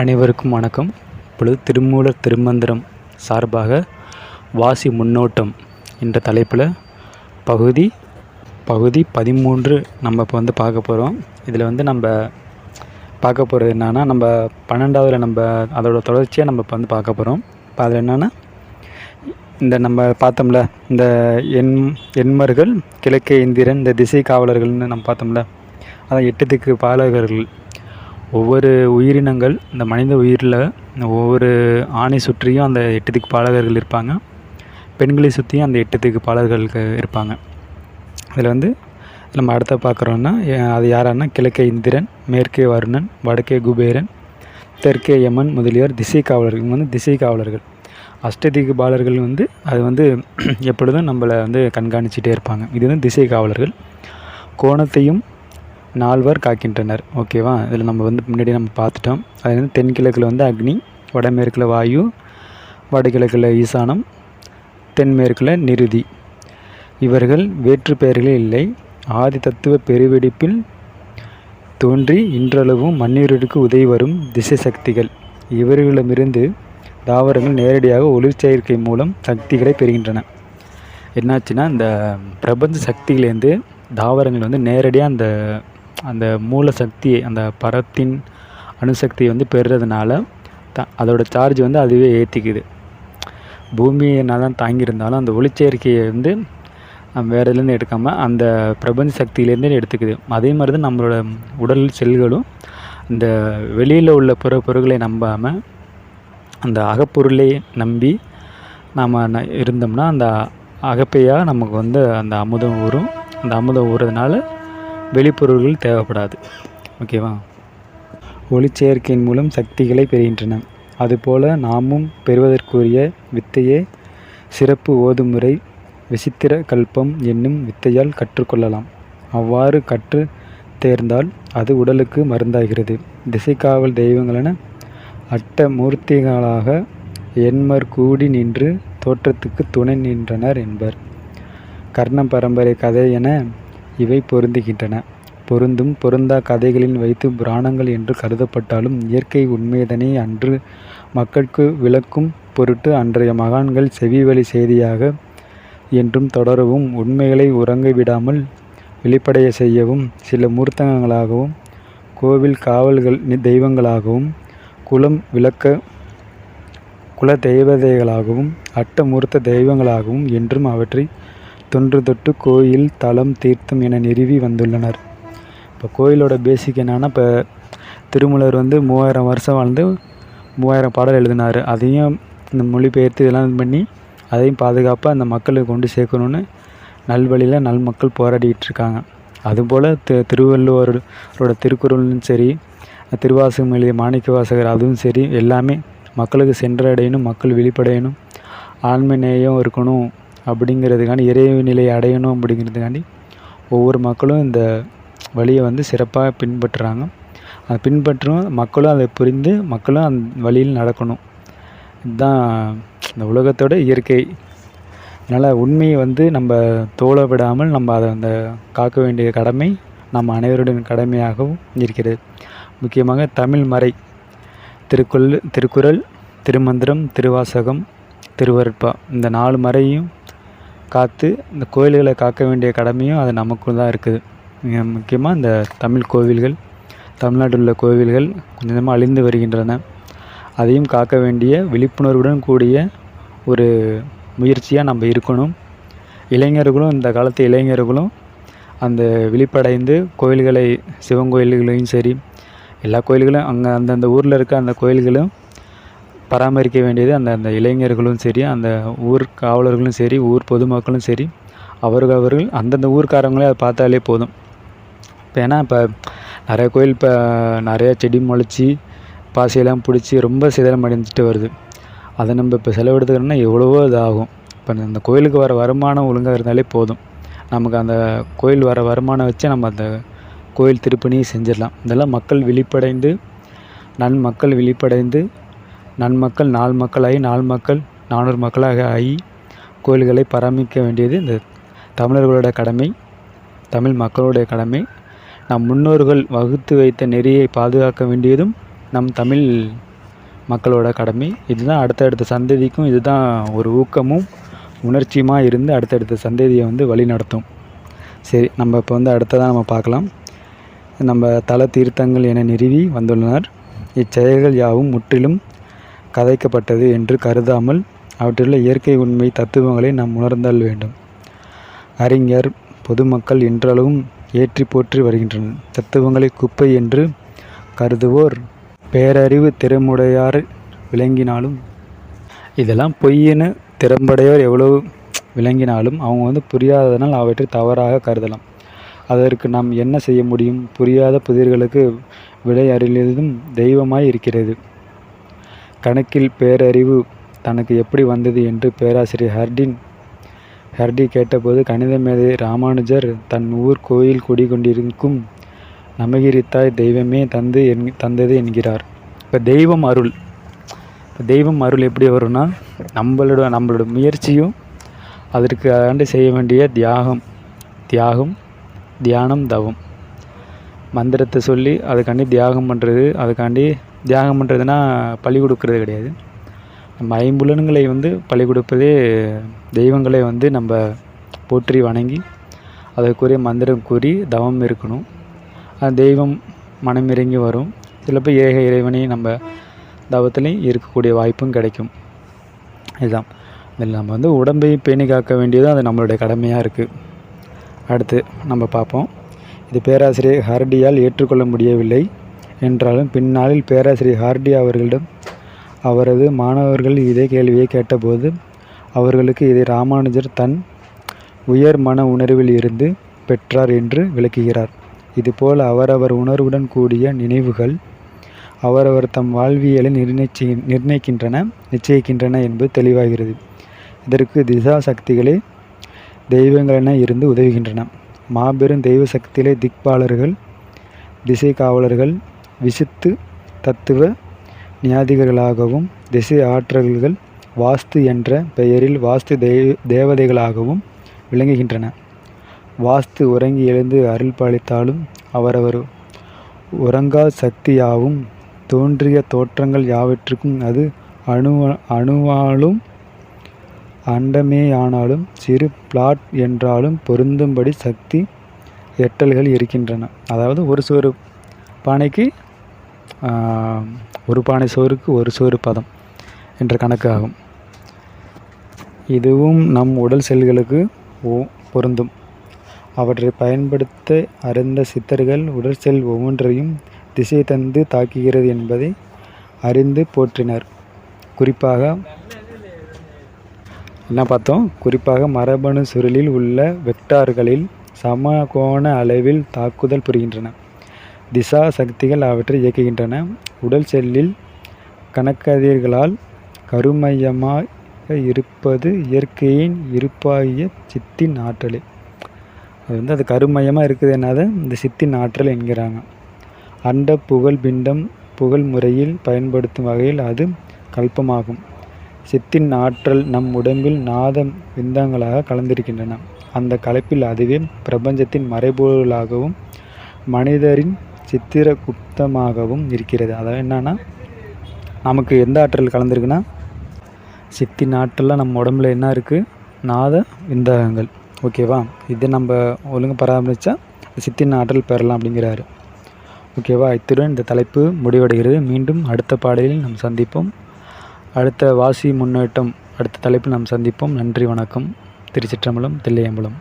அனைவருக்கும் வணக்கம். இப்பொழுது திருமூலர் திருமந்திரம் சார்பாக வாசி முன்னோட்டம் என்ற தலைப்பில் பகுதி 13 நம்ம இப்போ பார்க்க போகிறோம். இதில் நம்ம பார்க்க போகிறது என்னென்னா, நம்ம 12வதுல நம்ம அதோட தொடர்ச்சியாக நம்ம இப்போ பார்க்க போகிறோம். இப்போ அதில் என்னென்னா, இந்த நம்ம பார்த்தோம்ல, இந்த எண்மர்கள், கிழக்கே இந்திரன், இந்த திசை காவலர்கள்னு நம்ம பார்த்தோம்ல, அதான் 8 திக்கு பாலகர்கள். ஒவ்வொரு உயிரினங்கள், இந்த மனித உயிரில் ஒவ்வொரு ஆணை சுற்றியும் அந்த 8 திக்கு பாலகர்கள் இருப்பாங்க. பெண்களை சுற்றியும் அந்த 8 திக்கு பாலகர்களுக்கு இருப்பாங்க. அதில் நம்ம அடுத்த பார்க்குறோன்னா, அது யாரான்னா, கிழக்கே இந்திரன், மேற்கே வருணன், வடக்கே குபேரன், தெற்கே யமன் முதலியோர் திசை காவலர்கள். இவங்க திசை காவலர்கள். அஷ்டதிக்கு பாலர்கள் அது எப்பொழுதும் நம்மளை கண்காணிச்சிட்டே இருப்பாங்க. இது திசை காவலர்கள். கோணத்தையும் 4 காக்கின்றனர். ஓகேவா? இதில் நம்ம முன்னாடி நம்ம பார்த்துட்டோம். அது தென்கிழக்கில் அக்னி, வடமேற்கில் வாயு, வடகிழக்கில் ஈசானம், தென்மேற்கில் நிருதி. இவர்கள் வேற்று பெயர்களே இல்லை. ஆதி தத்துவ பெருவெடிப்பில் தோன்றி இன்றளவும் மண்ணீருக்கு உதவி வரும் திசை சக்திகள். இவர்களிடமிருந்து தாவரங்கள் நேரடியாக ஒளிச்சேர்க்கை மூலம் சக்திகளை பெறுகின்றன. என்னாச்சுன்னா, இந்த பிரபஞ்ச சக்தியிலேருந்து தாவரங்கள் நேரடியாக அந்த மூல சக்தியை, அந்த பரத்தின் அணுசக்தியை பெறுறதுனால அதோட சார்ஜ் அதுவே ஏற்றிக்குது. பூமியினால் தான் தாங்கியிருந்தாலும் அந்த ஒளிச்சேர்க்கையை வேறு இதுலேருந்து எடுக்காமல் அந்த பிரபஞ்ச சக்தியிலேருந்து எடுத்துக்குது. அதே மாதிரி தான் நம்மளோட உடல் செல்களும் இந்த வெளியில் உள்ள புற பொருட்களை நம்பாமல் அந்த அகப்பொருளை நம்பி நாம் இருந்தோம்னா அந்த அகப்பையாக நமக்கு அந்த அமுதம் ஊறும். அந்த அமுதம் ஊறுறதுனால வெளிப்பொருள்கள் தேவைப்படாது. ஓகேவா? ஒளிச்சேர்க்கையின் மூலம் சக்திகளை பெறுகின்றன. அதுபோல் நாமும் பெறுவதற்குரிய வித்தையே சிறப்பு ஓதுமுறை விசித்திர கல்பம் என்னும் வித்தையால் கற்றுக்கொள்ளலாம். அவ்வாறு கற்று தேர்ந்தால் அது உடலுக்கு மருந்தாகிறது. திசைக்காவல் தெய்வங்களென அட்ட மூர்த்திகளாக எண்மர் கூடி நின்று தோற்றத்துக்கு துணை நின்றனர் என்பர். கர்ண பரம்பரை கதை என இவை பொருந்துகின்றன. பொருந்தா கதைகளில் வைத்து புராணங்கள் என்று கருதப்பட்டாலும் இயற்கை உண்மைதனை அன்று மக்களுக்கு விளக்கும் பொருட்டு அன்றைய மகான்கள் செவிவழி செய்தியாக என்றும் தொடரவும், உண்மைகளை உறங்க விடாமல் வெளிப்படைய செய்யவும், சில மூர்த்தங்களாகவும் கோவில் காவல்கள் தெய்வங்களாகவும் குலம் விளக்க குல தெய்வதைகளாகவும் அட்டமூர்த்த தெய்வங்களாகவும் என்றும் அவற்றை தொன்று தொட்டு கோயில், தலம், தீர்த்தம் என நிறுவி வந்துள்ளனர். இப்போ கோயிலோட பேசிக் என்னன்னா, இப்போ திருமூலர் 3000 வருஷம் வாழ்ந்து 3000 பாடல் எழுதினார். அதையும் இந்த மொழிபெயர்த்து இதெல்லாம் பண்ணி அதையும் பாதுகாப்பாக அந்த மக்களுக்கு கொண்டு சேர்க்கணுன்னு நல்வழியில் மக்கள் போராடிக்கிட்டு இருக்காங்க. அதுபோல் திருவள்ளுவரோட திருக்குறளும் சரி, திருவாசகம் எழுதிய மாணிக்க வாசகர் அதுவும் சரி, எல்லாமே மக்களுக்கு சென்றடையணும், மக்கள் விழிப்படையணும், ஆன்ம நேயம் இருக்கணும் அப்படிங்கிறதுக்காண்டி, இறைவு நிலையை அடையணும் அப்படிங்கிறதுக்காண்டி ஒவ்வொரு மக்களும் இந்த வழியை சிறப்பாக பின்பற்றுறாங்க. அதை பின்பற்றும் மக்களும் அதை புரிந்து மக்களும் அந்த வழியில் நடக்கணும். இதுதான் இந்த உலகத்தோட இயற்கை. அதனால் உண்மையை நம்ம தோள விடாமல் நம்ம அதை காக்க வேண்டிய கடமை நம்ம அனைவருடைய கடமையாகவும் இருக்கிறது. முக்கியமாக தமிழ் மறை, திருக்குறள், திருமந்திரம், திருவாசகம், திருவருட்பா, இந்த 4 மறையும் காத்து இந்த கோயில்களை காக்க வேண்டிய கடமையும் அது நமக்கு தான் இருக்குது. முக்கியமாக இந்த தமிழ் கோவில்கள், தமிழ்நாட்டில் உள்ள கோவில்கள் கொஞ்சமாக அழிந்து வருகின்றன. அதையும் காக்க வேண்டிய விழிப்புணர்வுடன் கூடிய ஒரு முயற்சியாக நம்ம இருக்கணும். இளைஞர்களும், இந்த காலத்து இளைஞர்களும் அந்த விழிப்படைந்து கோயில்களை, சிவன் கோயில்களையும் சரி, எல்லா கோயில்களும் அங்கே அந்தந்த ஊரில் இருக்க அந்த கோயில்களும் பராமரிக்க வேண்டியது அந்த இளைஞர்களும் சரி, அந்த ஊர் காவலர்களும் சரி, ஊர் பொதுமக்களும் சரி, அவர்கள் அந்தந்த ஊர்க்காரங்களே அதை பார்த்தாலே போதும். இப்போ ஏன்னா இப்போ நிறைய கோயில் இப்போ நிறைய செடி முளைச்சி பாசையெல்லாம் பிடிச்சி ரொம்ப சிதறம் அடைஞ்சிட்டு வருது. அதை நம்ம இப்போ செலவெடுத்துக்கணும்னா எவ்வளவோ இது ஆகும். இப்போ அந்த கோயிலுக்கு வர வருமானம் ஒழுங்காக இருந்தாலே போதும். நமக்கு அந்த கோயில் வர வருமானம் வச்சு நம்ம அந்த கோயில் திருப்பணியை செஞ்சிடலாம். இதெல்லாம் மக்கள் விழிப்படைந்து நன்மக்கள் 4 மக்களாகி 4 மக்கள் 400 மக்களாக ஆகி கோயில்களை பராமரிக்க வேண்டியது இந்த தமிழர்களோட கடமை. தமிழ் மக்களுடைய கடமை. நம் முன்னோர்கள் வகுத்து வைத்த நெறியை பாதுகாக்க வேண்டியதும் நம் தமிழ் மக்களோட கடமை. இதுதான் அடுத்தடுத்த சந்ததிக்கும் இதுதான் ஒரு ஊக்கமும் உணர்ச்சியுமா இருந்து அடுத்தடுத்த சந்ததியை வழி நடத்தும். சரி, நம்ம இப்போ அடுத்ததாக நம்ம பார்க்கலாம். நம்ம தல தீர்த்தங்கள் என நிறுவி வந்துள்ளனர். இச்செயல்கள் யாவும் முற்றிலும் கதைக்கப்பட்டது என்று கருதாமல் அவற்றிலுள்ள இயற்கை உண்மை தத்துவங்களை நாம் உணர்ந்தல் வேண்டும். அறிஞர் பொதுமக்கள் இன்றளவும் ஏற்றி போற்றி வருகின்றனர். தத்துவங்களை குப்பை என்று கருதுவோர் பேரறிவு திறமுடையார் விளங்கினாலும், இதெல்லாம் பொய்யென திறம்படையோர் எவ்வளவு விளங்கினாலும் அவங்க புரியாததனால் அவற்றை தவறாக கருதலாம். அதற்கு நாம் என்ன செய்ய முடியும்? புரியாத புதிர்களுக்கு விடை அறிவதும் தெய்வமாய் இருக்கிறது. கணக்கில் பேரறிவு தனக்கு எப்படி வந்தது என்று பேராசிரியர் ஹர்டி கேட்டபோது, கணித மேதை ராமானுஜர் தன் ஊர் கோயில் குடிகொண்டிருக்கும் நமகிரித்தாய் தெய்வமே தந்தது என்கிறார். இப்போ தெய்வம் அருள் எப்படி வரும்னா, நம்மளோட முயற்சியும் அதற்கு ஆண்டு செய்ய வேண்டிய தியானம் தவம் மந்திரத்தை சொல்லி அதுக்காண்டி தியாகம் பண்ணுறதுனா பலி கொடுக்கறது கிடையாது. நம்ம ஐம்புலன்களை பலி கொடுப்பதே தெய்வங்களை நம்ம போற்றி வணங்கி அதற்குரிய மந்திரம் கூறி தவம் இருக்கணும். அது தெய்வம் மனமிறங்கி வரும். சில பேர் ஏக இறைவனை நம்ம தவத்திலையும் இருக்கக்கூடிய வாய்ப்பும் கிடைக்கும். இதுதான் இதில் நம்ம உடம்பை பேணி காக்க வேண்டியதும் அது நம்மளுடைய கடமையாக இருக்குது. அடுத்து நம்ம பார்ப்போம். இது பேராசிரியர் ஹார்டியால் ஏற்றுக்கொள்ள முடியவில்லை என்றாலும் பின்னாளில் பேராசிரியர் ஹார்டி அவர்களிடம் அவரது மாணவர்கள் இதே கேள்வியை கேட்டபோது அவர்களுக்கு இதை ராமானுஜர் தன் உயர் மன உணர்வில் இருந்து பெற்றார் என்று விளக்குகிறார். இதுபோல் அவரவர் உணர்வுடன் கூடிய நினைவுகள் அவரவர் தம் வாழ்வியலை நிச்சயிக்கின்றன என்பது தெளிவாகிறது. இதற்கு திசா சக்திகளே தெய்வங்களென இருந்து உதவுகின்றன. மாபெரும் தெய்வ சக்திகளே திக்பாலர்கள், திசை காவலர்கள், விசித்து தத்துவ ஞாதிகர்களாகவும் திசை ஆற்றல்கள் வாஸ்து என்ற பெயரில் வாஸ்து தேவதைகளாகவும் விளங்குகின்றன. வாஸ்து உறங்கி எழுந்து அருள் பாலித்தாலும் அவரவர் உறங்கா சக்தியாகவும் தோன்றிய தோற்றங்கள் யாவற்றுக்கும் அது அணுவாலும் அண்டமேயானாலும் சிறு பிளாட் என்றாலும் பொருந்தும்படி சக்தி எட்டல்கள் இருக்கின்றன. அதாவது ஒரு சோறு பானைக்கு ஒரு பானை சோறுக்கு ஒரு சோறு பதம் என்ற கணக்கு ஆகும். இதுவும் நம் உடல் செல்களுக்கு பொருந்தும். அவற்றை பயன்படுத்த அறிந்த சித்தர்கள் உடல் செல் ஒவ்வொன்றையும் திசை தந்து தாக்குகிறது என்பதை அறிந்து போற்றினர். குறிப்பாக மரபணு சுருளில் உள்ள வெக்டார்களில் சமகோண அளவில் தாக்குதல் புரிகின்றன. திசா சக்திகள் அவற்றை இயக்குகின்றன. உடல் செல்லில் கணக்கதிர்களால் கருமையமாக இருப்பது இயற்கையின் இருப்பாகிய சித்தின் ஆற்றலே. அது கருமையமாக இருக்குது என்னது இந்த சித்தின் ஆற்றல் என்கிறாங்க. அண்ட புகழ் பிண்டம் புகழ் முறையில் பயன்படுத்தும் வகையில் அது கல்பமாகும். சித்தின் ஆற்றல் நம் உடம்பில் நாத விந்தங்களாக கலந்திருக்கின்றன. அந்த கலப்பில் அதுவே பிரபஞ்சத்தின் மறைபொருளாகவும் மனிதரின் சித்திரகுப்தமாகவும் இருக்கிறது. அதாவது என்னன்னா, நமக்கு எந்த ஆற்றல் கலந்துருக்குன்னா சித்தின் ஆற்றலில் நம்ம உடம்புல என்ன இருக்குது? நாத விந்தகங்கள். ஓகேவா? இதை நம்ம ஒழுங்கு பராமரித்தா சித்தின் ஆற்றல் பெறலாம் அப்படிங்கிறாரு. ஓகேவா? இத்துடன் இந்த தலைப்பு முடிவடைகிறது. மீண்டும் அடுத்த பாடலில் நாம் சந்திப்போம். அடுத்த வாசி முன்னேற்றம் அடுத்த தலைப்பில் நாம் சந்திப்போம். நன்றி, வணக்கம். திருச்சிற்றம்பலம், தில்லையம்பலம்.